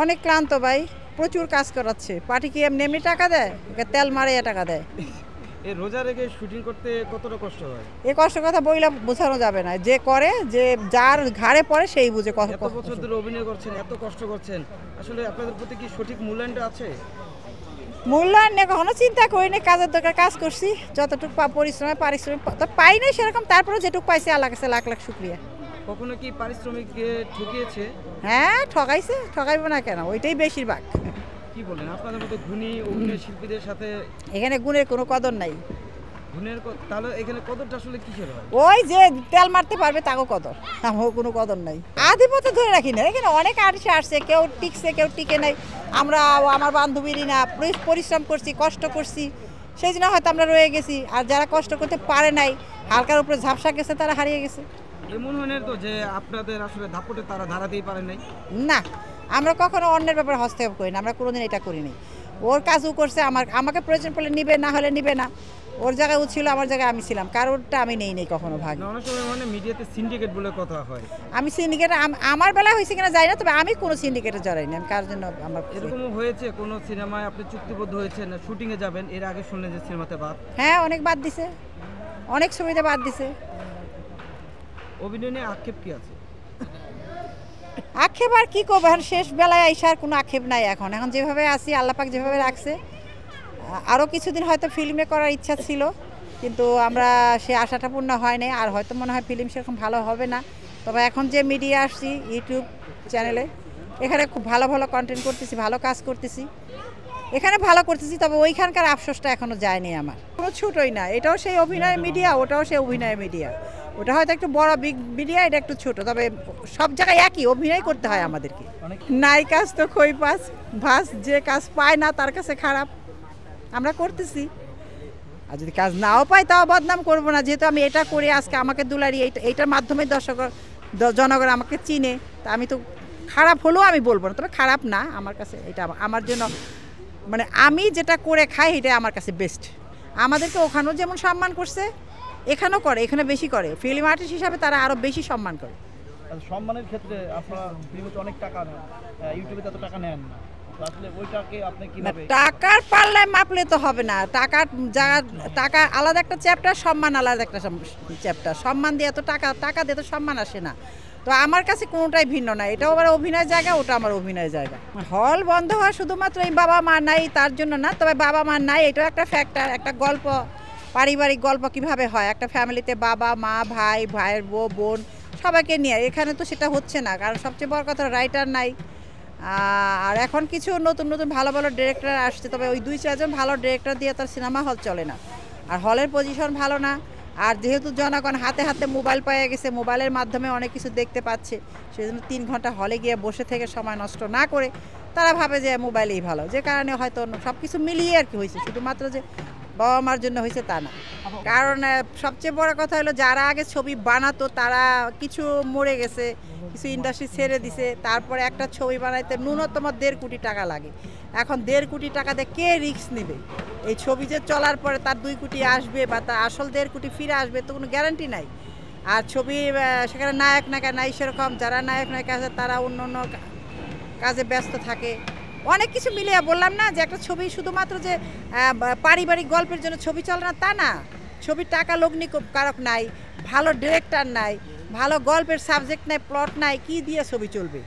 অনেক ক্লান্ত ভাই, প্রচুর কাজ করাচ্ছে। পার্টি কি এমনি এমনি টাকা দেয়? ওকে তেল মারাইয়া টাকা দেয়। এই রোজা রেখে শুটিং করতে কতটা কষ্ট হয়? এই কষ্টের কথা বইলা বোঝানো যাবে না। যে করে, যে যার ঘাড়ে পড়ে সেই বুঝে এত বছর ধরে অভিনয় করছেন, এত কষ্ট করছেন, আসলে আপনাদের প্রতি কি সঠিক মূল্যায়নটা আছে? মূল্যায়ন নিয়ে কখনো চিন্তা করিনি। কাজের দরকার কাজ করছি, যতটুকু পারিশ্রমিক তো পাই নাই সেরকম, তারপরে যেটুকু পাইছি আল্লাহ কাছে লাখ লাখ শুক্রিয়া। কখনো কি পারিশ্রমিক ঠকিয়েছে? হ্যাঁ, ঠকাইছে, ঠকাইবো না কেন, ওইটাই বেশিরভাগ। কি বলেন, আপনাদের মতো গুণী অভিনয় শিল্পীদের সাথে এখানে গুণের কোনো কদর নাই। তাহলে এখানে কদরটা আসলে কিসের হয়? ওই যে তেল মারতে পারবে তাকেও কদর, আমার কোনো কদর নাই। আধিপত্য ধরে রাখি না, এখানে অনেক আর্টিস্ট আসছে, কেউ টিকছে কেউ টিকে নাই। আমরা আমার বান্ধবীরই না, পরিশ্রম করছি, কষ্ট করছি, সেই জন্য হয়তো আমরা রয়ে গেছি। আর যারা কষ্ট করতে পারে নাই, হালকার উপরে ঝাপসা গেছে, তারা হারিয়ে গেছে। এমন হয় না তো যে আপনাদের আসলে দাপটে তারা দাঁড়াতেই পারে নাই? না, আমরা কখনো অন্যের ব্যাপারে হস্তক্ষেপ করি না, আমরা কোনোদিন এটা করিনি। ওর কাজও করছে, আমাকে প্রয়োজন পড়লে নিবে, না হলে নিবে না। ওর জায়গায় ও ছিল, আমার জায়গায় আমি ছিলাম, কারোরটা আমি নেই কখনো ভাগ। অনেক সময় মানে মিডিয়াতে সিন্ডিকেট বলে কথা হয়। আমি সিন্ডিকেট, আমার বেলা হয়েছে কিনা জানি না, তবে আমি কোনো সিন্ডিকেটে জড়াইনি। আমি কার জন্য আমার এরকমও হয়েছে কোনো সিনেমায় আপনি চুক্তিবদ্ধ হয়েছেন, শুটিংয়ে যাবেন, এর আগে শুনলেন যে সিনেমাতে বাদ? হ্যাঁ, অনেক বাদ দিছে, অনেক ছবিতে বাদ দিছে। অভিনয় নিয়ে আক্ষেপ কি আছে? আক্ষেপ আর কি করবো, এখন শেষ বেলায় আইসা আর কোনো আক্ষেপ নাই। এখন যেভাবে আছি, আল্লাপাক যেভাবে রাখছে, আরও কিছুদিন হয়তো ফিল্মে করার ইচ্ছা ছিল, কিন্তু আমরা সে আশাটা পূর্ণ হয় নাই। আর হয়তো মনে হয় ফিল্ম সেরকম ভালো হবে না। তবে এখন যে মিডিয়া আসছি, ইউটিউব চ্যানেলে, এখানে খুব ভালো ভালো কন্টেন্ট করতেছি, ভালো কাজ করতেছি, এখানে ভালো করতেছি। তবে ওইখানকার আফসোসটা এখনও যায়নি আমার। কোনো ছুটোই না, এটাও সেই অভিনয় মিডিয়া, ওটাও সেই অভিনয় মিডিয়া। ওটা হয়তো একটু বড় বিগ মিডিয়া, এটা একটু ছোট, তবে সব জায়গায় একই অভিনয় করতে হয় আমাদেরকে। নাই কাজ তো খই ভাস, যে কাজ পায় না তার কাছে খারাপ। আমরা করতেছি, আর যদি কাজ নাও পাই তাও বদনাম করবো না, যেহেতু আমি এটা করি, আজকে আমাকে দুলারি, এইটার মাধ্যমে জনগণ আমাকে চিনে। তা আমি তো খারাপ হলেও আমি বলবো না, তবে খারাপ না আমার কাছে। এটা আমার জন্য, মানে আমি যেটা করে খাই এটা আমার কাছে বেস্ট। আমাদেরকে ওখানেও যেমন সম্মান করছে, এখানেও করে, এখানে বেশি করে। ফিল্ম আর্টিস্ট হিসাবে তারা আরও বেশি সম্মান করে। সম্মানের ক্ষেত্রে আপনারা ফিল্মে অনেক টাকা নেন, ইউটিউবে এত টাকা নেন না, আসলে ওইটাকে আপনি কিভাবে? টাকার পাল্লায় মাপলে তো হবে না। টাকা আলাদা একটা চ্যাপ্টার, সম্মান আলাদা একটা চ্যাপ্টার। সম্মান দিয়ে এত টাকা দিয়ে তো সম্মান আসে না। তো আমার কাছে কোনোটাই ভিন্ন না। এটাও আমার অভিনয় জায়গা, ওটা আমার অভিনয় জায়গা। হল বন্ধ হওয়া শুধুমাত্র এই বাবা মা নাই তার জন্য না, তবে বাবা মা নাই এটাও একটা ফ্যাক্টর। একটা গল্প, পারিবারিক গল্প কিভাবে হয় একটা ফ্যামিলিতে, বাবা মা ভাইয়ের বোন সবাইকে নিয়ে, এখানে তো সেটা হচ্ছে না। কারণ সবচেয়ে বড় কথা, রাইটার নাই। আর এখন কিছু নতুন নতুন ভালো ভালো ডিরেক্টর আসছে, তবে ওই 2-4 জন ভালো ডিরেক্টর দিয়ে তার সিনেমা হল চলে না। আর হলের পজিশন ভালো না। আর যেহেতু জনগণ হাতে হাতে মোবাইল পেয়ে গেছে, মোবাইলের মাধ্যমে অনেক কিছু দেখতে পাচ্ছে, সেজন্য 3 ঘন্টা হলে গিয়ে বসে থেকে সময় নষ্ট না করে তারা ভাবে যে মোবাইলেই ভালো। যে কারণে হয়তো সব কিছু মিলিয়ে আর কি হয়েছে, শুধুমাত্র যে বাবা মার জন্য হয়েছে তা না। কারণ সবচেয়ে বড় কথা হলো, যারা আগে ছবি বানাতো তারা কিছু মরে গেছে, কিছু ইন্ডাস্ট্রি ছেড়ে দিছে। তারপরে একটা ছবি বানাইতে ন্যূনতম 1.5 কোটি টাকা লাগে। এখন 1.5 কোটি টাকা দিয়ে কে রিস্ক নেবে? এই ছবি যে চলার পরে তার 2 কোটি আসবে বা তার আসল 1.5 কোটি ফিরে আসবে, তো কোনো গ্যারান্টি নাই। আর ছবি সেখানে নায়ক নায়িকা নাই সেরকম, যারা নায়ক নায়িকা আছে তারা অন্য অন্য কাজে ব্যস্ত থাকে। অনেক কিছু মিলিয়ে বললাম না যে একটা ছবি শুধুমাত্র যে পারিবারিক গল্পের জন্য ছবি চলে না তা না। ছবির টাকা লগ্নি কারক নাই, ভালো ডিরেক্টর নাই, ভালো গল্পের সাবজেক্ট নাই, প্লট নাই, কি দিয়ে ছবি চলবে?